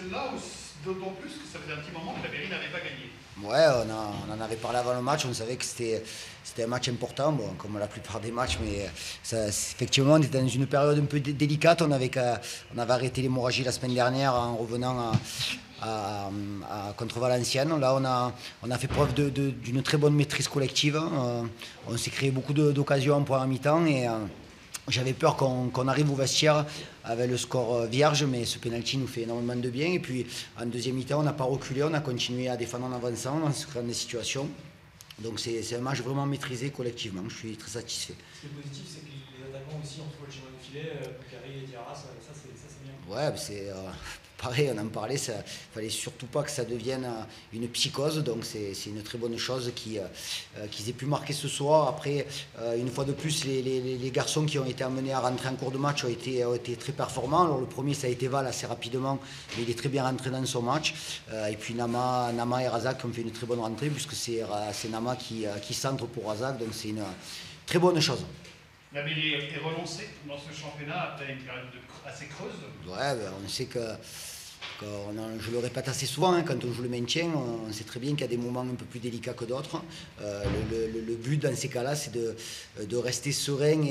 celle-là, d'autant plus que ça faisait un petit moment que la Berry n'avait pas gagné. Ouais, on en avait parlé avant le match, on savait que c'était un match important, bon, comme la plupart des matchs, mais effectivement on était dans une période un peu délicate, on avait arrêté l'hémorragie la semaine dernière en revenant contre Valenciennes. Là on a fait preuve d'une très bonne maîtrise collective, on s'est créé beaucoup d'occasions en première mi-temps et j'avais peur qu'on arrive au vestiaire avec le score vierge, mais ce penalty nous fait énormément de bien. Et puis en deuxième mi-temps, on n'a pas reculé, on a continué à défendre en avançant, en se créant des situations. Donc c'est un match vraiment maîtrisé collectivement, je suis très satisfait. Ce qui est positif, c'est que les attaquants aussi ont trouvé le chemin du filet, Poukari et Diarra, ça c'est bien. Ouais, c'est pareil, on en parlait, il ne fallait surtout pas que ça devienne une psychose, donc c'est une très bonne chose qu'ils aient pu marquer ce soir. Après, une fois de plus, les garçons qui ont été amenés à rentrer en cours de match ont été très performants. Alors le premier, ça a été Val assez rapidement, mais il est très bien rentré dans son match. Et puis Nama et Razak ont fait une très bonne rentrée, puisque c'est Nama qui centre pour Razak, donc c'est une très bonne chose. La Berry est relancée dans ce championnat après une période assez creuse. Ouais, on sait que je le répète assez souvent, hein, quand on joue le maintien, on sait très bien qu'il y a des moments un peu plus délicats que d'autres. Le but dans ces cas-là, c'est de rester serein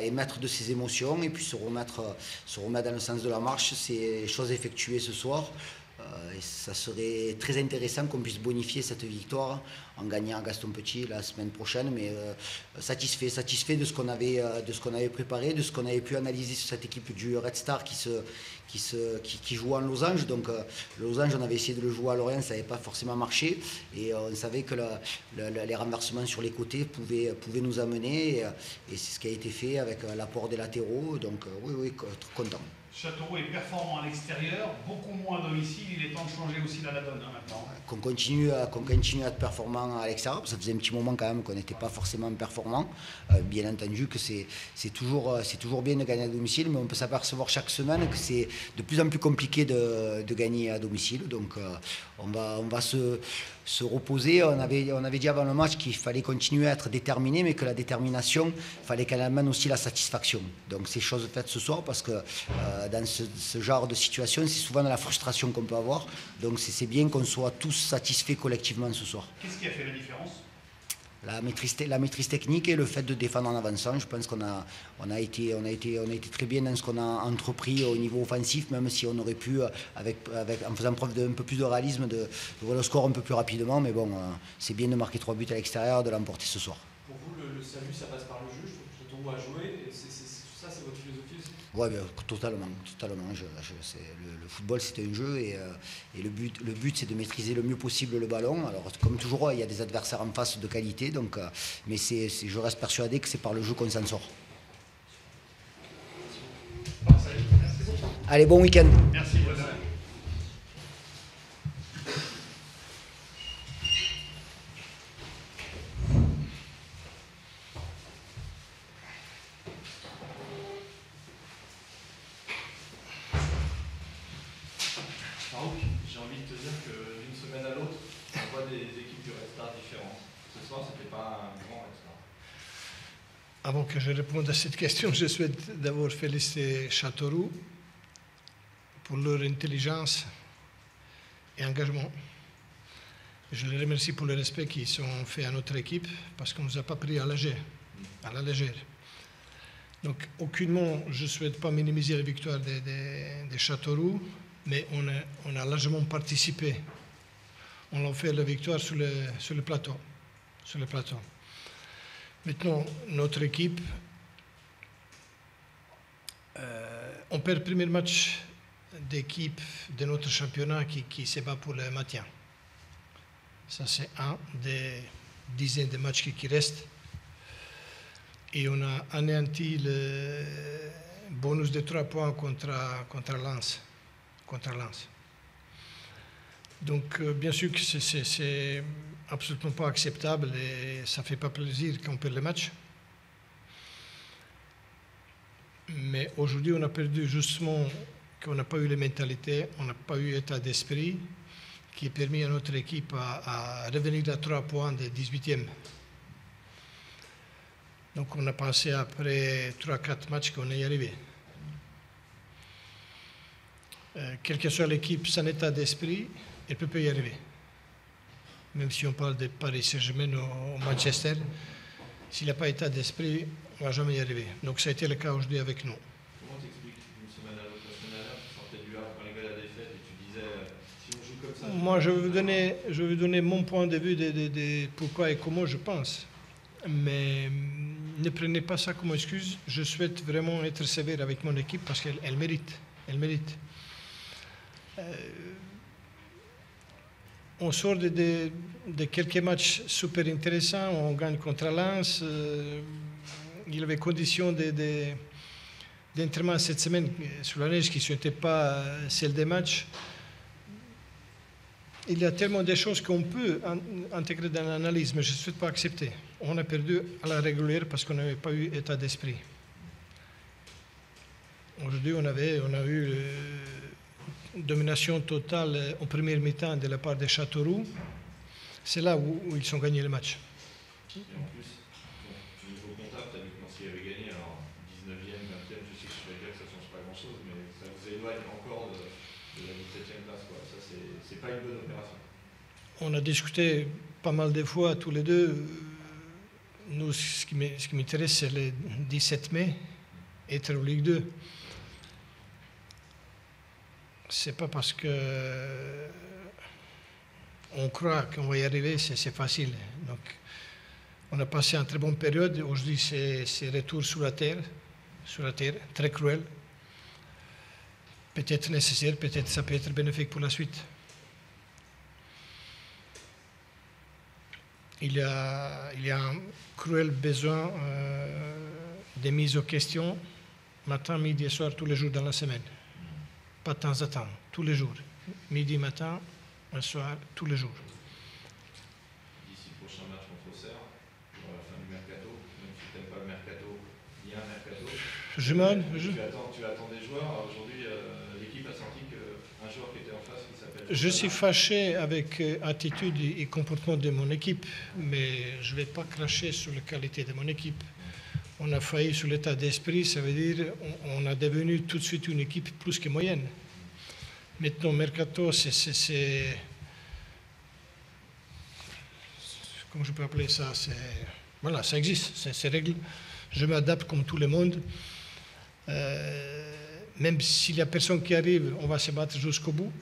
et maître de ses émotions et puis se remettre dans le sens de la marche. C'est chose effectuée ce soir. Et ça serait très intéressant qu'on puisse bonifier cette victoire en gagnant à Gaston Petit la semaine prochaine, mais satisfait de ce qu'on avait préparé, de ce qu'on avait pu analyser sur cette équipe du Red Star qui joue en losange. Donc le losange, on avait essayé de le jouer à Lorient, ça n'avait pas forcément marché, et on savait que les renversements sur les côtés pouvaient nous amener, et c'est ce qui a été fait avec l'apport des latéraux. Donc oui, content. Châteauroux est performant à l'extérieur, beaucoup moins à domicile. Il est temps de changer aussi la donne maintenant. Qu'on continue à être performant à l'extérieur. Ça faisait un petit moment quand même qu'on n'était pas forcément performant. Bien entendu que c'est toujours bien de gagner à domicile, mais on peut s'apercevoir chaque semaine que c'est de plus en plus compliqué de gagner à domicile. Donc on va se reposer. On avait dit avant le match qu'il fallait continuer à être déterminé, mais que la détermination, il fallait qu'elle amène aussi la satisfaction. Donc c'est chose faite ce soir, parce que dans ce genre de situation, c'est souvent de la frustration qu'on peut avoir. Donc c'est bien qu'on soit tous satisfaits collectivement ce soir. Qu'est-ce qui a fait la différence ? La maîtrise technique et le fait de défendre en avançant. Je pense qu'on a été très bien dans ce qu'on a entrepris au niveau offensif, même si on aurait pu, en faisant preuve d'un peu plus de réalisme, de voir le score un peu plus rapidement. Mais bon, c'est bien de marquer 3 buts à l'extérieur, de l'emporter ce soir. Pour vous, le salut, ça passe par le jeu. Je trouve que Châteauroux a joué. Ça, c'est votre philosophie aussi ? Oui, totalement. Le football, c'est un jeu, et le but, c'est de maîtriser le mieux possible le ballon. Alors, comme toujours, il y a des adversaires en face de qualité, donc, mais je reste persuadé que c'est par le jeu qu'on s'en sort. Allez, bon week-end. Merci, voilà. J'ai envie de te dire que d'une semaine à l'autre, on voit des équipes du Red Star différentes. Ce soir, c'était pas un grand Red Star. Avant que je réponde à cette question, je souhaite d'abord féliciter Châteauroux pour leur intelligence et engagement. Je les remercie pour le respect qu'ils ont fait à notre équipe, parce qu'on ne nous a pas pris à la légère. Donc, aucunement, je ne souhaite pas minimiser la victoire des Châteauroux, mais on a largement participé. On a fait la victoire sur le plateau. Maintenant, notre équipe, on perd le premier match d'équipe de notre championnat qui se bat pour le maintien. Ça, c'est un des dizaines de matchs qui restent. Et on a anéanti le bonus de 3 points contre Lens. Donc, bien sûr que c'est absolument pas acceptable, et ça ne fait pas plaisir qu'on perd le match. Mais aujourd'hui, on a perdu justement qu'on n'a pas eu la mentalité, on n'a pas eu l'état d'esprit qui a permis à notre équipe à revenir à 3 points de 18e. Donc on a pensé après 3-4 matchs qu'on est arrivé. quelle que soit l'équipe, son état d'esprit, elle peut pas y arriver. Même si on parle de Paris Saint-Germain ou Manchester, s'il n'a pas état d'esprit, on ne va jamais y arriver. Donc ça a été le cas aujourd'hui avec nous. Comment t'expliques d'une semaine à l'autre? La semaine dernière, tu sortais du Havre malgré la défaite et tu disais si on joue comme ça. Moi, je vais vous donner mon point de vue de pourquoi et comment je pense. Mais ne prenez pas ça comme excuse. Je souhaite vraiment être sévère avec mon équipe parce qu'elle mérite. Elle mérite. On sort de quelques matchs super intéressants. On gagne contre Lens. Il y avait conditions d'entraînement cette semaine sur la neige qui ne sont pas celles des matchs. Il y a tellement de choses qu'on peut intégrer dans l'analyse, mais je ne souhaite pas accepter. On a perdu à la régulière parce qu'on n'avait pas eu état d'esprit. Aujourd'hui, on a eu une domination totale en première mi-temps de la part de Châteauroux. C'est là où ils ont gagné le match. Et en plus, au niveau comptable, tu as vu que Nancy avait gagné. Alors, 19e, 20e, je sais que je vais dire que ça ne change pas grand-chose, mais ça vous éloigne encore de la 17e place. Quoi. Ça, c'est pas une bonne opération. On a discuté pas mal de fois tous les deux. Nous, ce qui m'intéresse, c'est le 17 mai, être en Ligue 2. C'est pas parce que on croit qu'on va y arriver, c'est facile. Donc, on a passé une très bonne période. Aujourd'hui, c'est retour sur la terre, très cruel. Peut-être nécessaire, peut-être ça peut être bénéfique pour la suite. Il y a un cruel besoin de mise en question, matin, midi et soir, tous les jours dans la semaine. Pas de temps à temps, tous les jours. Midi, matin, un soir, tous les jours. D'ici le prochain match contre Auxerre, pour la fin du mercato, même si tu n'aimes pas le mercato, il y a un mercato. Tu attends des joueurs. Alors aujourd'hui, l'équipe a senti qu'un joueur qui était en face, qui s'appelle... Je suis fâché avec l'attitude et comportement de mon équipe, mais je ne vais pas cracher sur la qualité de mon équipe. On a failli sur l'état d'esprit, ça veut dire on a devenu tout de suite une équipe plus que moyenne. Maintenant, mercato, comment je peux appeler ça? Voilà, ça existe, c'est règle. Je m'adapte comme tout le monde. Même s'il y a personne qui arrive, on va se battre jusqu'au bout.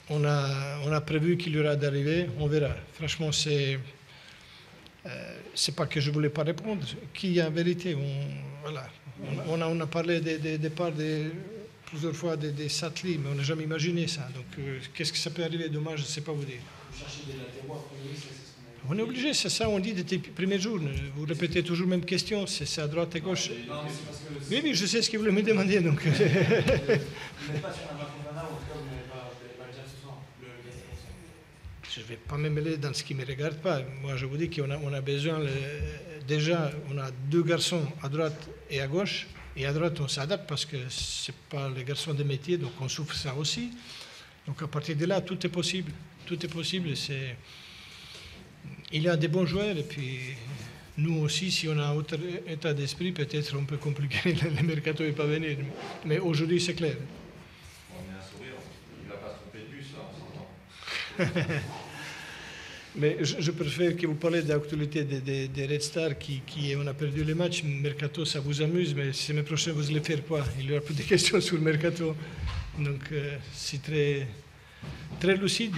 On a prévu qu'il y aura d'arriver, on verra. Franchement, c'est pas que je ne voulais pas répondre. Qui en vérité, on a parlé des départs plusieurs fois des satellites, mais on n'a jamais imaginé ça. Donc, qu'est-ce que ça peut arriver? Dommage, je ne sais pas vous dire. Vous cherchez des latéraux, a priori, c'est ce qu'on a... On est obligé, c'est ça, on dit depuis le premier jour. Vous répétez toujours la même question, c'est à droite et gauche. Non, mais c'est parce que... Oui, je sais ce que vous voulez me demander. Donc. Vous n'êtes pas sur un Bafofana, ou en tout cas, vous n'avez pas le dire ce soir, le gars. Je ne vais pas me mêler dans ce qui ne me regarde pas. Moi, je vous dis qu'on a besoin... Déjà, on a deux garçons à droite et à gauche. Et à droite, on s'adapte parce que ce n'est pas les garçons de métier, donc on souffre ça aussi. Donc à partir de là, tout est possible. Tout est possible. Il y a des bons joueurs et puis nous aussi, si on a un autre état d'esprit, peut-être on peut compliquer le mercato et pas venir. Mais aujourd'hui, c'est clair. On met un sourire, il ne va pas se tromper de bus, là, en sortant. Mais je préfère que vous parlez de l'actualité des Red Stars qui on a perdu le match. Mercato, ça vous amuse, mais la semaine prochaine, vous allez faire quoi? Il y aura plus de questions sur le mercato. Donc, c'est très, très lucide.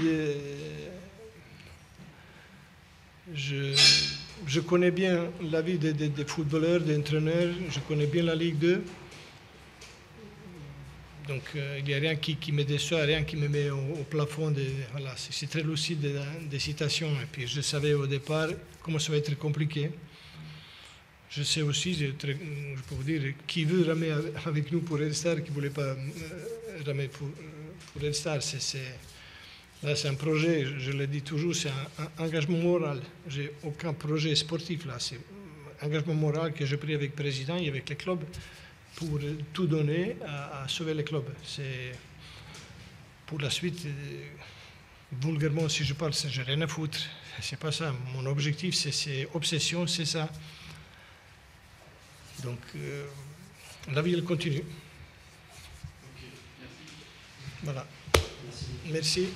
Je connais bien la vie des footballeurs, des entraîneurs. Je connais bien la Ligue 2. Donc, il n'y a rien qui me déçoit, rien qui me met au plafond. Voilà, c'est très lucide des citations. Et puis, je savais au départ comment ça va être compliqué. Je sais aussi, je peux vous dire, qui veut ramer avec nous pour Red Star, qui ne voulait pas ramer pour Red Star. Là, c'est un projet, je le dis toujours, c'est un engagement moral. Je n'ai aucun projet sportif là. C'est un engagement moral que j'ai pris avec le président et avec les clubs, pour tout donner à sauver les clubs. C'est pour la suite, vulgairement, si je parle, je n'ai rien à foutre. C'est pas ça. Mon objectif, c'est obsession, c'est ça. Donc, la vie, elle continue. Ok. Voilà. Merci. Merci.